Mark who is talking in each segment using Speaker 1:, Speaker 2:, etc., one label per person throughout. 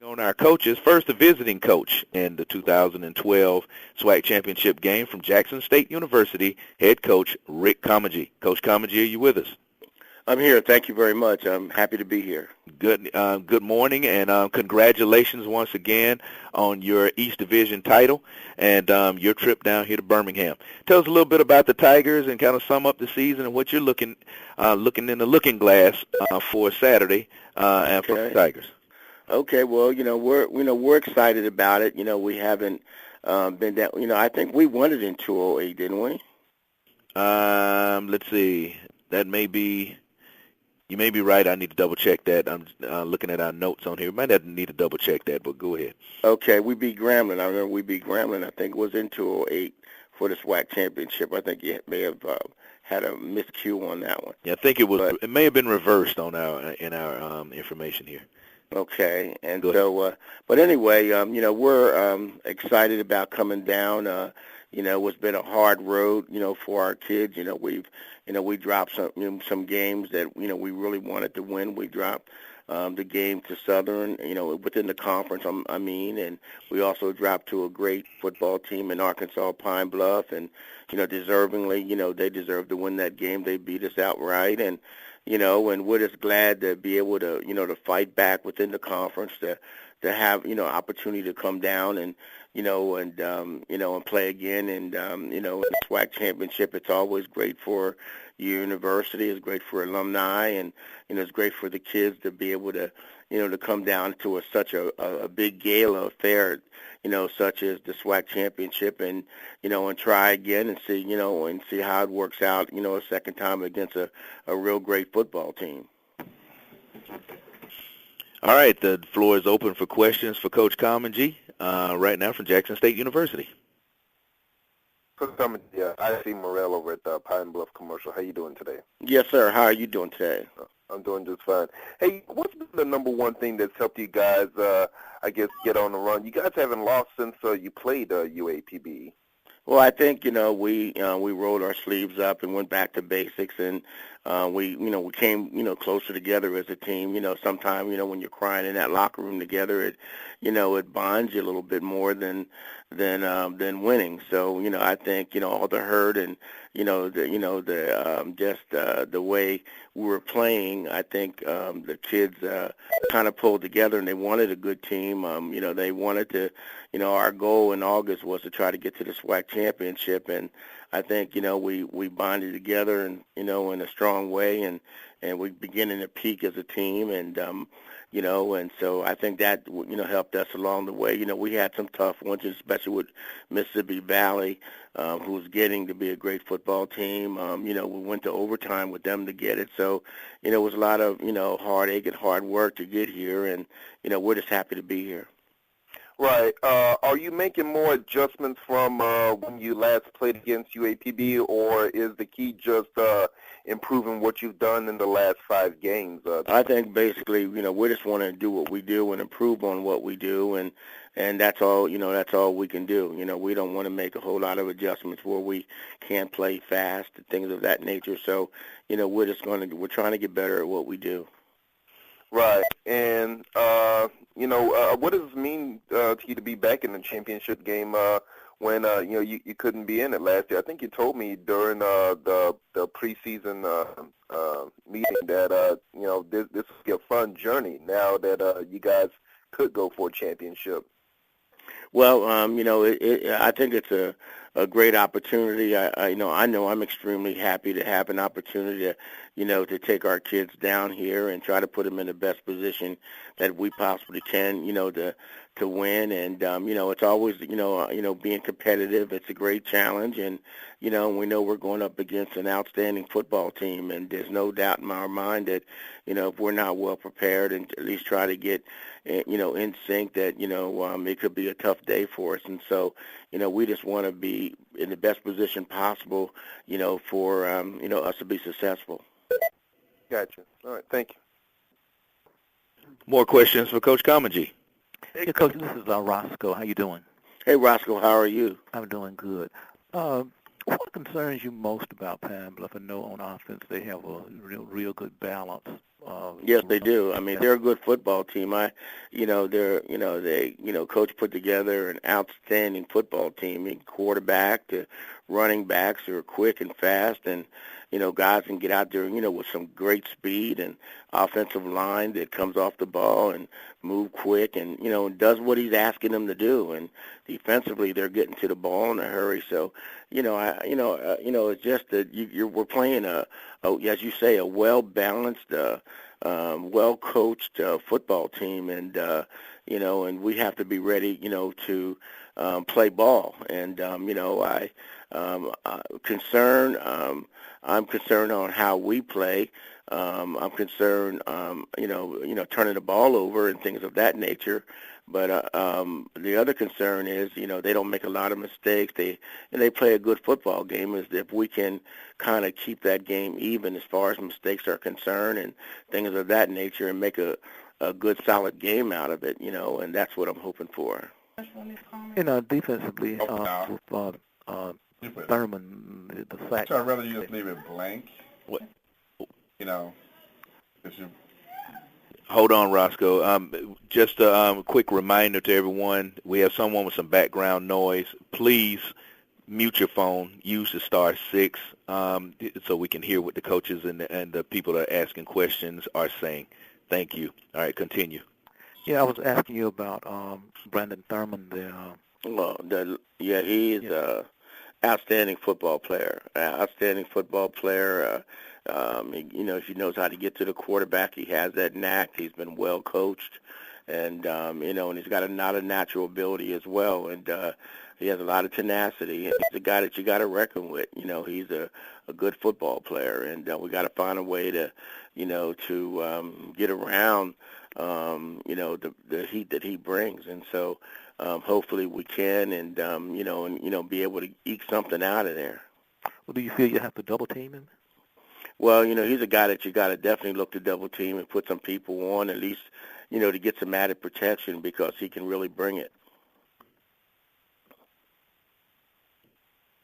Speaker 1: On our coaches, first the visiting coach in the 2012 SWAC championship game from Jackson State University, head coach Rick Comegy. Coach Comegy, are you with us?
Speaker 2: I'm here. Thank you very much. I'm happy to be here.
Speaker 1: Good morning, and congratulations once again on your East Division title and your trip down here to Birmingham. Tell us a little bit about the Tigers and kind of sum up the season and what you're looking in the looking glass for Saturday and for the Tigers.
Speaker 2: Okay, well, we're excited about it. We haven't been that. I think we won it in 208, didn't we?
Speaker 1: Let's see. That may be. You may be right. I need to double check that. I'm looking at our notes on here. Might not need to double check that, but go ahead.
Speaker 2: Okay, we beat Grambling. I remember we beat Grambling. I think it was in 208 for the SWAC championship. I think you may have had a miscue on that one.
Speaker 1: Yeah, I think it was. But it may have been reversed on our information here.
Speaker 2: Okay, and so, but anyway, we're excited about coming down. It's been a hard road, for our kids. We dropped some games that, we really wanted to win. We dropped the game to Southern, within the conference, and we also dropped to a great football team in Arkansas, Pine Bluff, and, deservingly, they deserve to win that game. They beat us outright, and we're just glad to be able to, to fight back within the conference, to have, opportunity to come down and, and play again. And, in the SWAC championship, it's always great for your university. It's great for alumni, and, it's great for the kids to be able to, to come down to such a big gala affair, such as the SWAC championship, and, and try again and see, and see how it works out, a second time against a real great football team.
Speaker 1: All right, the floor is open for questions for Coach Comegy right now from Jackson State University.
Speaker 3: Coach Comegy, I see Morel over at the Pine Bluff Commercial. How you doing today?
Speaker 2: Yes, sir. How are you doing today?
Speaker 3: I'm doing just fine. Hey, what's been the number one thing that's helped you guys, get on the run? You guys haven't lost since you played UAPB.
Speaker 2: Well, I think, we rolled our sleeves up and went back to basics, and we came, closer together as a team. Sometimes, when you're crying in that locker room together, it bonds you a little bit more than winning. So, I think, all the hurt and, the way we were playing, I think the kids kind of pulled together, and they wanted a good team. They wanted to, our goal in August was to try to get to the SWAC championship, and I think, we bonded together and, in a strong way, and we beginning to peak as a team, and, and so I think that, helped us along the way. We had some tough ones, especially with Mississippi Valley, who was getting to be a great football team. We went to overtime with them to get it. So, it was a lot of, heartache and hard work to get here, and, we're just happy to be here.
Speaker 3: Right. Are you making more adjustments from when you last played against UAPB, or is the key just improving what you've done in the last 5 games?
Speaker 2: I think basically, we just want to do what we do and improve on what we do, and that's all, that's all we can do. We don't want to make a whole lot of adjustments where we can't play fast and things of that nature. So, we're trying to get better at what we do.
Speaker 3: Right. And, what does it mean to you to be back in the championship game when, you couldn't be in it last year? I think you told me during the preseason meeting that, this will be a fun journey now that you guys could go for a championship.
Speaker 2: Well, I think it's a great opportunity. I know I'm extremely happy to have an opportunity to take our kids down here and try to put them in the best position that we possibly can, to win. And, it's always, being competitive. It's a great challenge. And, we know we're going up against an outstanding football team. And there's no doubt in our mind that, if we're not well prepared and at least try to get, in sync, that, it could be a tough day for us. And so, we just want to be in the best position possible, for, us to be successful.
Speaker 3: Gotcha. All right. Thank you.
Speaker 1: More questions for Coach Comegy.
Speaker 4: Hey, Coach, this is Roscoe. How you doing?
Speaker 2: Hey, Roscoe, how are you?
Speaker 4: I'm doing good. What concerns you most about Pine Bluff? I know on offense they have a real good balance,
Speaker 2: Yes, they do. I mean, they're a good football team. Coach put together an outstanding football team. Quarterback to running backs who are quick and fast, and guys can get out there, with some great speed, and offensive line that comes off the ball and move quick, and does what he's asking them to do. And defensively, they're getting to the ball in a hurry. So, it's just that we're playing as you say, a well-balanced, well-coached football team, and and we have to be ready, to play ball. And I'm concerned on how we play. I'm concerned, turning the ball over and things of that nature. But the other concern is, they don't make a lot of mistakes. They play a good football game. Is if we can kind of keep that game even as far as mistakes are concerned and things of that nature, and make a good solid game out of it, and that's what I'm hoping for.
Speaker 4: Defensively, Thurman, the SWAC.
Speaker 5: So I'd rather you just leave it blank.
Speaker 1: What?
Speaker 5: Hold
Speaker 1: on, Roscoe. Just a quick reminder to everyone, we have someone with some background noise. Please mute your phone. Use the *6 so we can hear what the coaches and the people that are asking questions are saying. Thank you. All right, continue.
Speaker 4: Yeah, I was asking you about Brandon Thurman.
Speaker 2: He is an outstanding football player. He knows how to get to the quarterback. He has that knack. He's been well coached, and and he's got a lot of natural ability as well. And he has a lot of tenacity. And he's a guy that you got to reckon with. He's a good football player, and we got to find a way to, get around, the heat that he brings. And so hopefully we can, and be able to eke something out of there.
Speaker 4: Well, do you feel you have to double team him?
Speaker 2: Well, he's a guy that you got to definitely look to double team and put some people on, at least, to get some added protection, because he can really bring it.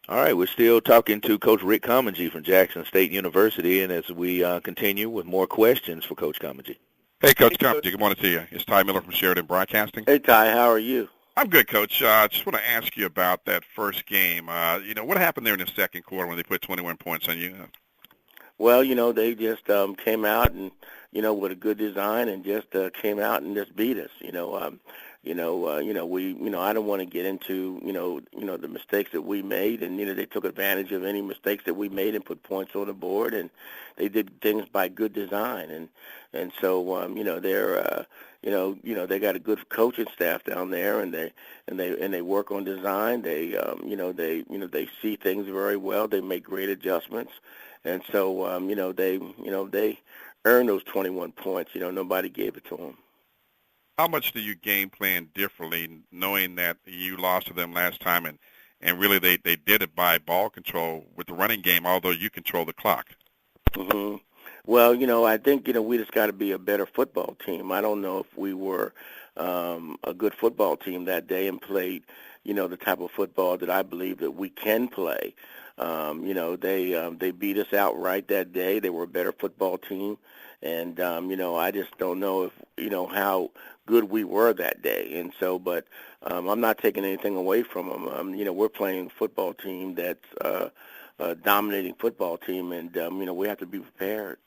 Speaker 1: All right, we're still talking to Coach Rick Comegy from Jackson State University, and as we continue with more questions for Coach Comegy.
Speaker 5: Hey, Coach Comegy, good morning to you. It's Ty Miller from Sheridan Broadcasting.
Speaker 2: Hey, Ty, how are you?
Speaker 5: I'm good, Coach. I just want to ask you about that first game. What happened there in the second quarter when they put 21 points on you?
Speaker 2: Well, they just came out and, with a good design, and just came out and just beat us. I don't want to get into, the mistakes that we made, and, they took advantage of any mistakes that we made and put points on the board, and they did things by good design. And so, they're, they got a good coaching staff down there, and they work on design. They, they see things very well. They make great adjustments. And so, they earned those 21 points. Nobody gave it to them.
Speaker 5: How much do you game plan differently, knowing that you lost to them last time, and really they did it by ball control with the running game, although you control the clock?
Speaker 2: Mm-hmm. Well, I think, we just got to be a better football team. I don't know if we were a good football team that day and played, the type of football that I believe that we can play. They beat us outright that day. They were a better football team. And, I just don't know if, how good we were that day. And so, but I'm not taking anything away from them. We're playing a football team that's a dominating football team, and, we have to be prepared.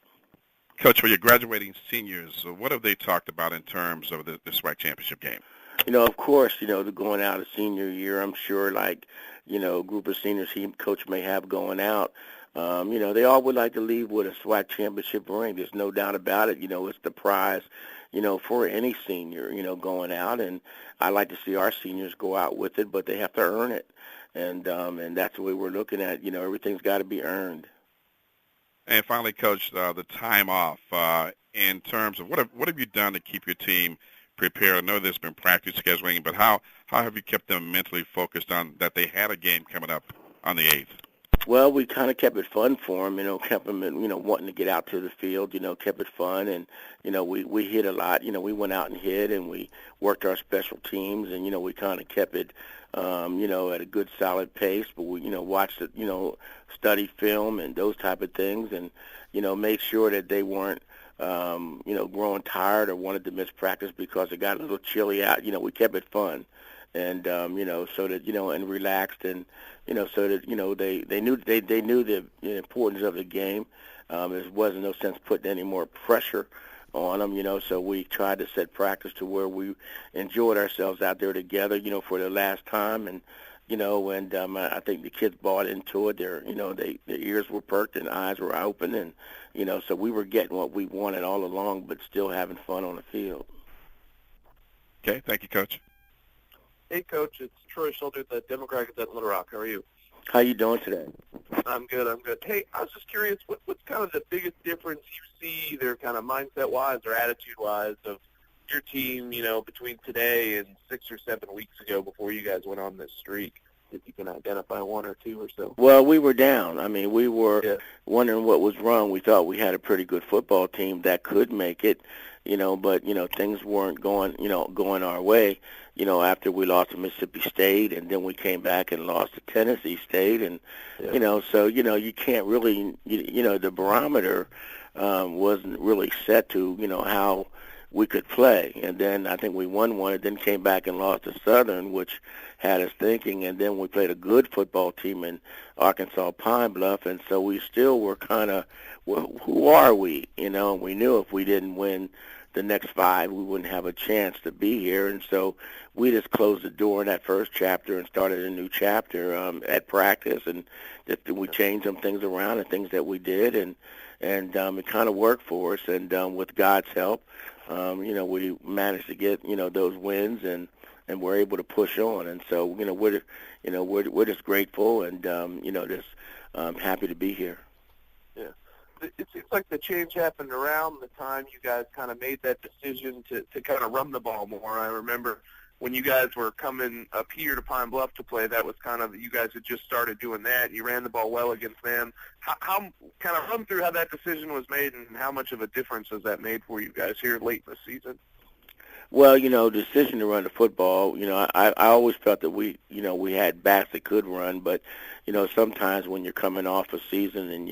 Speaker 5: Coach, for your graduating seniors, what have they talked about in terms of the SWAC championship game?
Speaker 2: Of course, they're going out of senior year. I'm sure, like, a group of seniors coach may have going out. They all would like to leave with a SWAC championship ring. There's no doubt about it. It's the prize, for any senior, going out. And I like to see our seniors go out with it, but they have to earn it. And that's the way we're looking at, everything's got to be earned.
Speaker 5: And finally, Coach, the time off, in terms of what have you done to keep your team prepared? I know there's been practice scheduling, but how have you kept them mentally focused on that they had a game coming up on the 8th?
Speaker 2: Well, we kind of kept it fun for them, kept them, wanting to get out to the field, kept it fun. And, we hit a lot. We went out and hit, and we worked our special teams, and, we kind of kept it, at a good, solid pace. But we, watched it, studied film and those type of things, and, made sure that they weren't, growing tired or wanted to miss practice because it got a little chilly out. We kept it fun, and so that and relaxed, and so that they knew the importance of the game. There wasn't no sense putting any more pressure on them, so we tried to set practice to where we enjoyed ourselves out there together, for the last time, and I think the kids bought into it. Their ears were perked and eyes were open, and so we were getting what we wanted all along, but still having fun on the field.
Speaker 5: Okay, thank you, Coach.
Speaker 6: Hey, Coach, it's Troy Schulter, the Democrat at Little Rock. How are you?
Speaker 2: How you doing today?
Speaker 6: I'm good. Hey, I was just curious, what's kind of the biggest difference you see, either kind of mindset-wise or attitude-wise, of your team, between today and 6 or 7 weeks ago before you guys went on this streak, if you can identify one or two or so?
Speaker 2: Well, we were down. I mean, we were wondering what was wrong. We thought we had a pretty good football team that could make it, but, things weren't going our way, after we lost to Mississippi State, and then we came back and lost to Tennessee State, and, so, you can't really, the barometer wasn't really set to, how we could play. And then I think we won one and then came back and lost to Southern, which had us thinking. And then we played a good football team in Arkansas Pine Bluff. And so we still were kind of, well, who are we? And we knew if we didn't win the next 5, we wouldn't have a chance to be here. And so we just closed the door in that first chapter and started a new chapter at practice. And we changed some things around and things that we did. And it kind of worked for us. And with God's help, we managed to get, those wins, and we're able to push on. And so, we're just grateful and, just happy to be here.
Speaker 6: Yeah. It seems like the change happened around the time you guys kind of made that decision to kind of run the ball more. I remember when you guys were coming up here to Pine Bluff to play, that was kind of, you guys had just started doing that. You ran the ball well against them. How kind of run through how that decision was made and how much of a difference has that made for you guys here late in the season?
Speaker 2: Well, decision to run the football, I always felt that we had backs that could run, but, sometimes when you're coming off a season and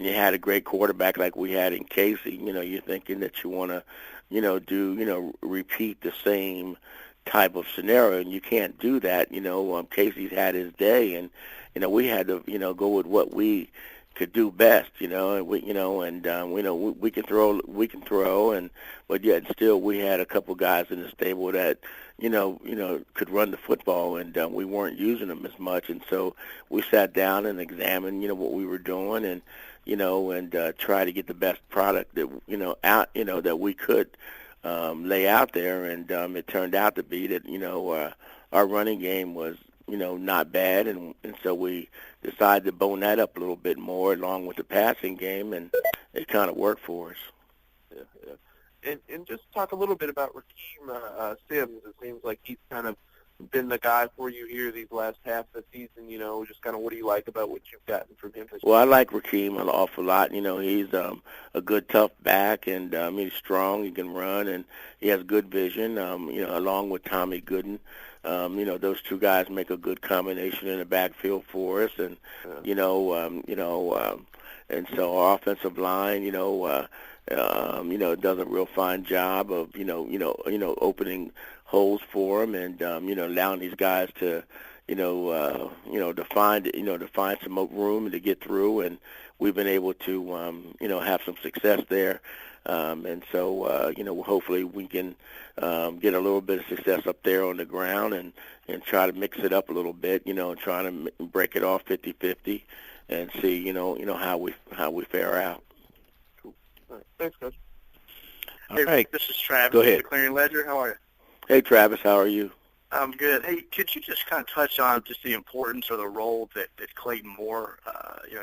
Speaker 2: you had a great quarterback like we had in Casey, you're thinking that you want to, repeat the same type of scenario, and you can't do that. Casey's had his day, and we had to go with what we could do best. And we can throw, and but yet still we had a couple guys in the stable that could run the football, and we weren't using them as much. And so we sat down and examined what we were doing, and try to get the best product that out that we could lay out there, and it turned out to be that our running game was not bad, and so we decided to bone that up a little bit more along with the passing game, and it kind of worked for us.
Speaker 6: Yeah. And just talk a little bit about Rakeem Sims. It seems like he's kind of been the guy for you here these last half of the season. Just kind of what do you like about what you've gotten from him?
Speaker 2: Well, I like Rakeem an awful lot. He's a good, tough back, and he's strong. He can run, and he has good vision. Along with Tommy Gooden, those two guys make a good combination in the backfield for us, and and so our offensive line, does a real fine job of opening holes for them, and allowing these guys to to find some room to get through, and we've been able to have some success there, and so hopefully we can get a little bit of success up there on the ground, and try to mix it up a little bit, trying to break it off 50-50 and see how we fare out.
Speaker 6: Cool. All right. Thanks, Coach.
Speaker 7: Hey,
Speaker 2: right.
Speaker 7: This is Travis.
Speaker 2: Go ahead.
Speaker 7: The Clearing Ledger. How are you?
Speaker 2: Hey, Travis, how are you?
Speaker 7: I'm good. Hey, could you just kind of touch on just the importance of the role that Clayton Moore,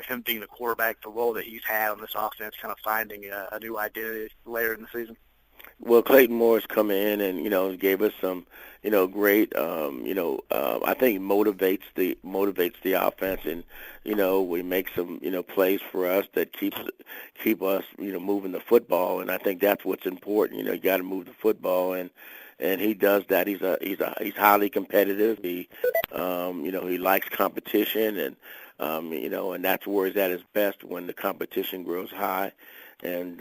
Speaker 7: him being the quarterback, the role that he's had on this offense, kind of finding a new identity later in the season?
Speaker 2: Well, Clayton Moore's come in and gave us some great I think motivates the offense, and we make some plays for us that keep us moving the football, and I think that's what's important. You got to move the football, and he does that. He's highly competitive. He he likes competition, and and that's where he's at his best, when the competition grows high. And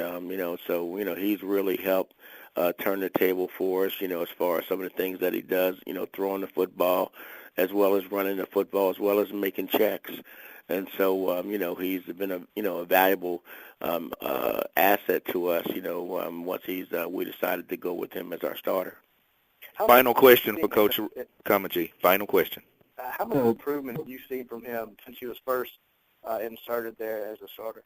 Speaker 2: so he's really helped turn the table for us. As far as some of the things that he does. Throwing the football, as well as running the football, as well as making checks. And so he's been a valuable asset to us. Once we decided to go with him as our starter.
Speaker 1: Final question for Coach Comegy. Final question.
Speaker 7: How much improvement have you seen from him since he was first inserted there as a starter?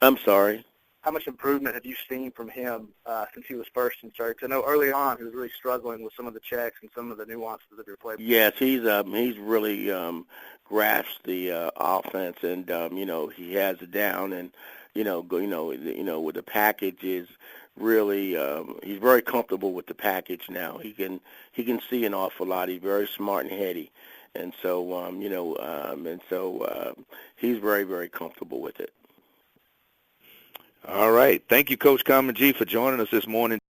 Speaker 2: I'm sorry?
Speaker 7: How much improvement have you seen from him since he was first inserted? 'Cause I know early on he was really struggling with some of the checks and some of the nuances of your play.
Speaker 2: Yes, he's really grasped the offense, and he has it down, and with the package is really he's very comfortable with the package now. He can see an awful lot. He's very smart and heady, and so he's very, very comfortable with it.
Speaker 1: All right. Thank you, Coach Comegy, for joining us this morning.